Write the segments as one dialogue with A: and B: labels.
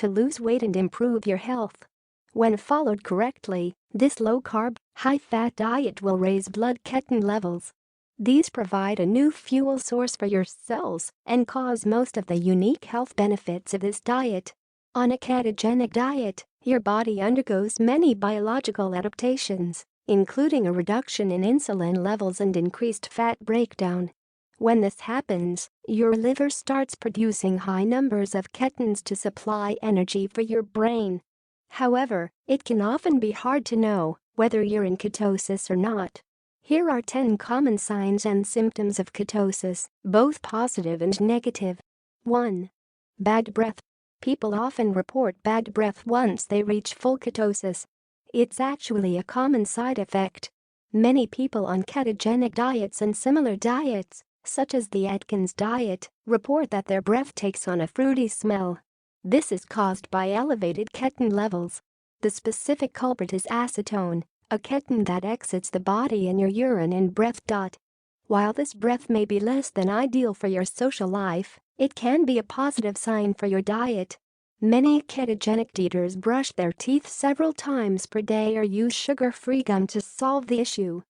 A: to lose weight and improve your health. When followed correctly, this low-carb, high-fat diet will raise blood keton levels. These provide a new fuel source for your cells and cause most of the unique health benefits of this diet. On a ketogenic diet, your body undergoes many biological adaptations, including a reduction in insulin levels and increased fat breakdown. When this happens, your liver starts producing high numbers of ketones to supply energy for your brain. However, it can often be hard to know whether you're in ketosis or not. Here are 10 common signs and symptoms of ketosis, both positive and negative. 1. Bad breath. People often report bad breath once they reach full ketosis. It's actually a common side effect. Many people on ketogenic diets and similar diets, such as the Atkins diet, report that their breath takes on a fruity smell. This is caused by elevated keton levels. The specific culprit is acetone, a keton that exits the body in your urine and breath. While this breath may be less than ideal for your social life, it can be a positive sign for your diet. Many ketogenic eaters brush their teeth several times per day or use sugar-free gum to solve the issue.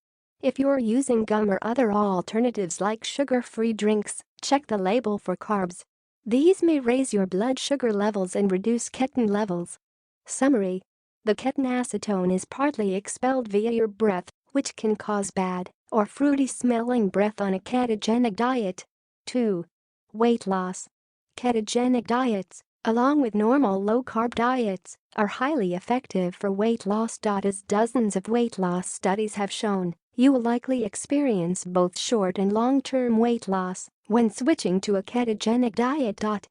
A: If you're using gum or other alternatives like sugar-free drinks, check the label for carbs. These may raise your blood sugar levels and reduce keton levels. Summary: the keton acetone is partly expelled via your breath, which can cause bad or fruity-smelling breath on a ketogenic diet. 2. Weight loss. Ketogenic diets, along with normal low-carb diets, are highly effective for weight loss. As dozens of weight loss studies have shown, you will likely experience both short and long-term weight loss when switching to a ketogenic diet.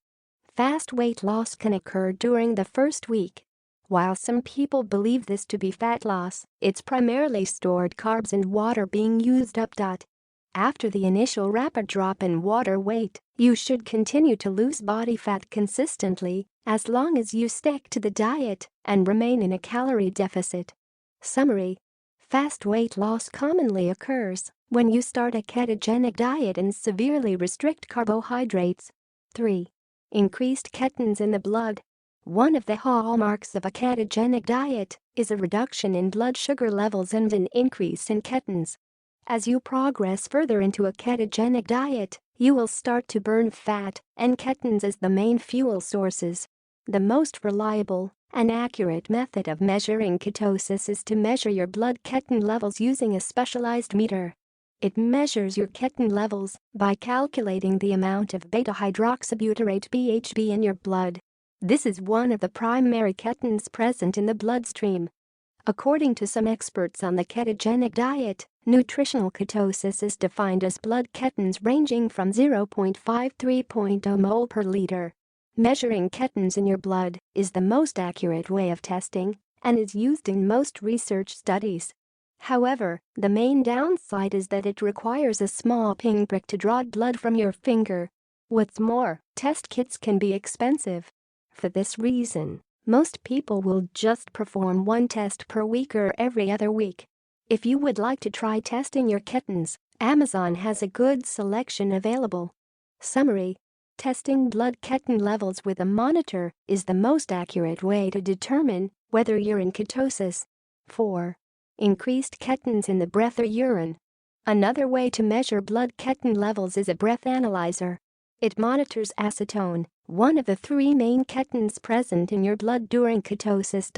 A: Fast weight loss can occur during the first week. While some people believe this to be fat loss, it's primarily stored carbs and water being used up. After the initial rapid drop in water weight, you should continue to lose body fat consistently as long as you stick to the diet and remain in a calorie deficit. Summary: fast weight loss commonly occurs when you start a ketogenic diet and severely restrict carbohydrates. 3. Increased ketones in the blood. One of the hallmarks of a ketogenic diet is a reduction in blood sugar levels and an increase in ketones. As you progress further into a ketogenic diet, you will start to burn fat and ketones as the main fuel sources. The most reliable and accurate method of measuring ketosis is to measure your blood keton levels using a specialized meter. It measures your keton levels by calculating the amount of beta-hydroxybutyrate (BHB) in your blood. This is one of the primary ketones present in the bloodstream. According to some experts on the ketogenic diet, nutritional ketosis is defined as blood ketones ranging from 0.53 mol per liter. Measuring ketones in your blood is the most accurate way of testing and is used in most research studies. However, the main downside is that it requires a small pinprick to draw blood from your finger. What's more, test kits can be expensive. For this reason, most people will just perform one test per week or every other week. If you would like to try testing your ketones, Amazon has a good selection available. Summary: testing blood keton levels with a monitor is the most accurate way to determine whether you're in ketosis. 4. Increased ketones in the breath or urine. Another way to measure blood keton levels is a breath analyzer. It monitors acetone, one of the 3 main ketones present in your blood during ketosis.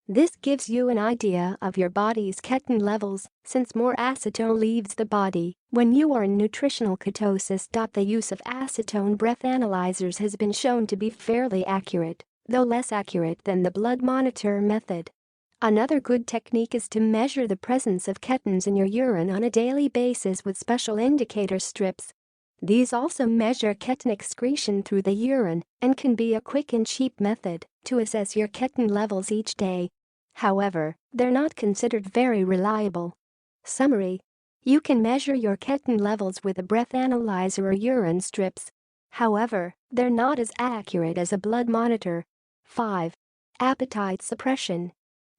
A: This gives you an idea of your body's keton levels since more acetone leaves the body when you are in nutritional ketosis. The use of acetone breath analyzers has been shown to be fairly accurate, though less accurate than the blood monitor method. Another good technique is to measure the presence of ketones in your urine on a daily basis with special indicator strips. These also measure keton excretion through the urine and can be a quick and cheap method to assess your keton levels each day. However, they're not considered very reliable. Summary: you can measure your keton levels with a breath analyzer or urine strips. However, they're not as accurate as a blood monitor. 5. Appetite suppression.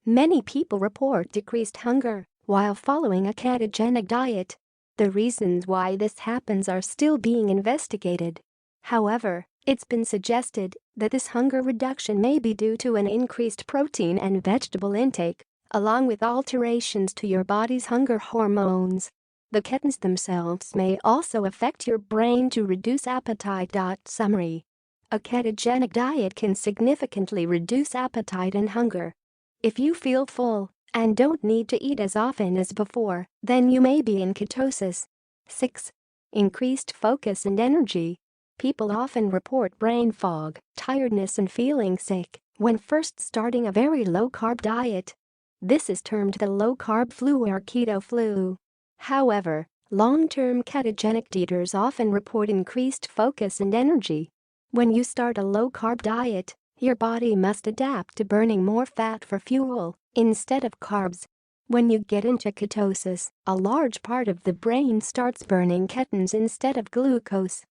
A: Many people report decreased hunger while following a ketogenic diet. The reasons why this happens are still being investigated. However, It's been suggested that this hunger reduction may be due to an increased protein and vegetable intake, along with alterations to your body's hunger hormones. The ketones themselves may also affect your brain to reduce appetite. Summary: a ketogenic diet can significantly reduce appetite and hunger. If you feel full and don't need to eat as often as before, then you may be in ketosis. 6. Increased focus and energy. People often report brain fog, tiredness and feeling sick when first starting a very low-carb diet. This is termed the low-carb flu or keto flu. However, long-term ketogenic eaters often report increased focus and energy. When you start a low-carb diet, your body must adapt to burning more fat for fuel instead of carbs. When you get into ketosis, a large part of the brain starts burning ketones instead of glucose.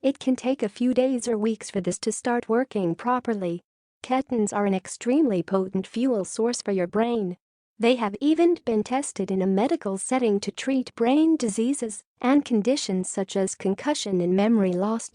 A: It can take a few days or weeks for this to start working properly. Ketones are an extremely potent fuel source for your brain. They have even been tested in a medical setting to treat brain diseases and conditions such as concussion and memory loss.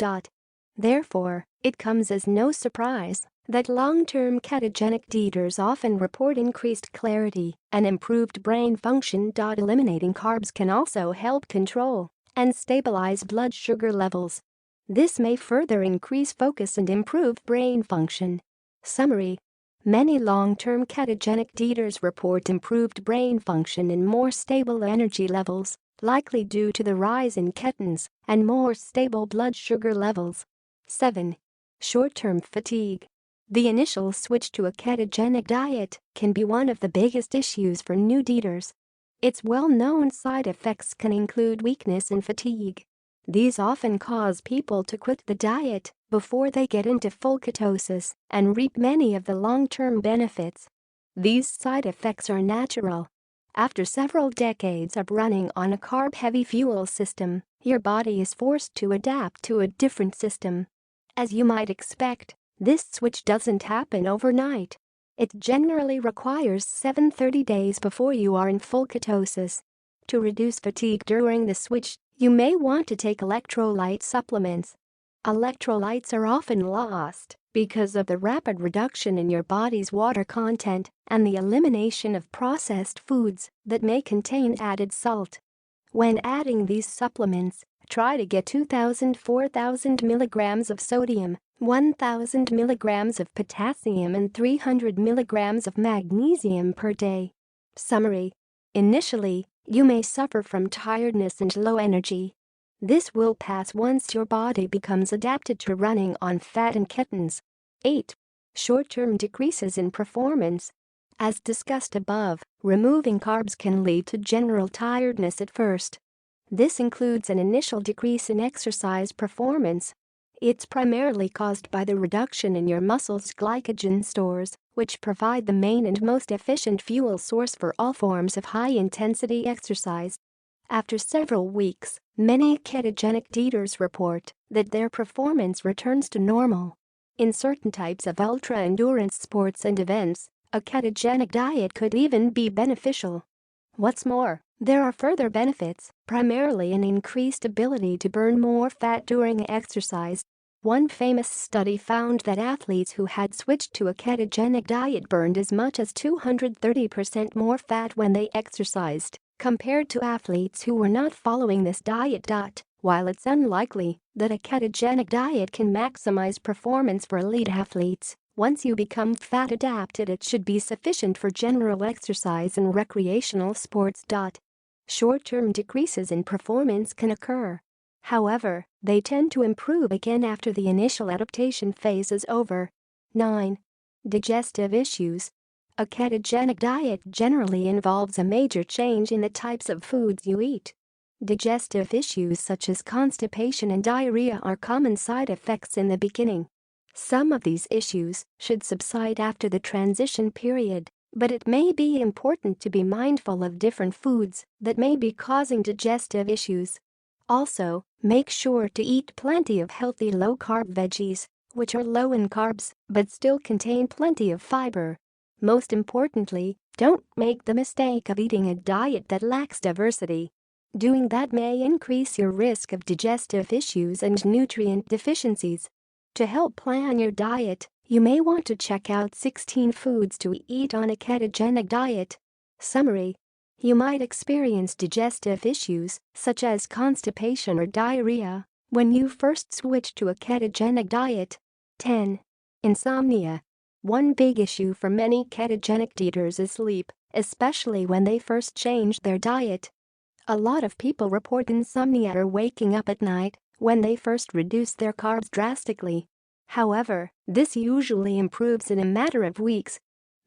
A: Therefore, it comes as no surprise that long-term ketogenic eaters often report increased clarity and improved brain function. Eliminating carbs can also help control and stabilize blood sugar levels. This may further increase focus and improve brain function. Summary: many long-term ketogenic eaters report improved brain function and more stable energy levels, likely due to the rise in ketones and more stable blood sugar levels. 7. Short-term fatigue. The initial switch to a ketogenic diet can be one of the biggest issues for new eaters. Its well-known side effects can include weakness and fatigue. These often cause people to quit the diet before they get into full ketosis and reap many of the long-term benefits. These side effects are natural. After several decades of running on a carb-heavy fuel system, your body is forced to adapt to a different system. As you might expect, this switch doesn't happen overnight. It generally requires 30 days before you are in full ketosis. To reduce fatigue during the switch, you may want to take electrolyte supplements. Electrolytes are often lost because of the rapid reduction in your body's water content and the elimination of processed foods that may contain added salt. When adding these supplements, try to get 2,000–4,000 milligrams of sodium, 1,000 milligrams of potassium and 300 milligrams of magnesium per day. Summary: initially, you may suffer from tiredness and low energy. This will pass once your body becomes adapted to running on fat and ketones. 8. Short-term decreases in performance. As discussed above, removing carbs can lead to general tiredness at first. This includes an initial decrease in exercise performance. It's primarily caused by the reduction in your muscles' glycogen stores, which provide the main and most efficient fuel source for all forms of high-intensity exercise. After several weeks, many ketogenic eaters report that their performance returns to normal. In certain types of ultra-endurance sports and events, a ketogenic diet could even be beneficial. What's more, there are further benefits, primarily an increased ability to burn more fat during exercise. One famous study found that athletes who had switched to a ketogenic diet burned as much as 230% more fat when they exercised, compared to athletes who were not following this diet. While it's unlikely that a ketogenic diet can maximize performance for elite athletes, once you become fat adapted, it should be sufficient for general exercise and recreational sports. Short-term decreases in performance can occur. However, they tend to improve again after the initial adaptation phase is over. 9. Digestive issues. A ketogenic diet generally involves a major change in the types of foods you eat. Digestive issues such as constipation and diarrhea are common side effects in the beginning. Some of these issues should subside after the transition period, but it may be important to be mindful of different foods that may be causing digestive issues. Also, make sure to eat plenty of healthy low-carb veggies, which are low in carbs but still contain plenty of fiber. Most importantly, don't make the mistake of eating a diet that lacks diversity. Doing that may increase your risk of digestive issues and nutrient deficiencies. To help plan your diet, you may want to check out 16 foods to eat on a ketogenic diet. Summary: you might experience digestive issues, such as constipation or diarrhea, when you first switch to a ketogenic diet. 10. Insomnia. One big issue for many ketogenic eaters is sleep, especially when they first change their diet. A lot of people report insomnia or waking up at night when they first reduce their carbs drastically. However, this usually improves in a matter of weeks.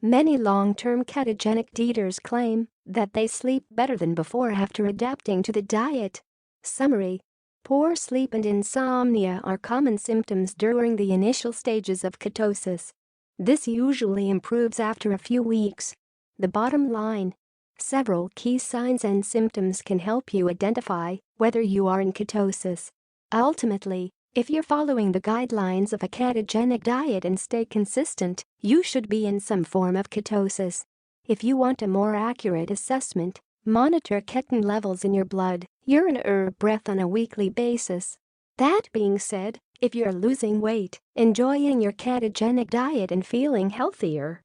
A: Many long-term ketogenic eaters claim that they sleep better than before after adapting to the diet. Summary: poor sleep and insomnia are common symptoms during the initial stages of ketosis. This usually improves after a few weeks. The bottom line: several key signs and symptoms can help you identify whether you are in ketosis. Ultimately, if you're following the guidelines of a ketogenic diet and stay consistent, you should be in some form of ketosis. If you want a more accurate assessment, monitor keton levels in your blood, urine or breath on a weekly basis. That being said, if you're losing weight, enjoying your ketogenic diet and feeling healthier,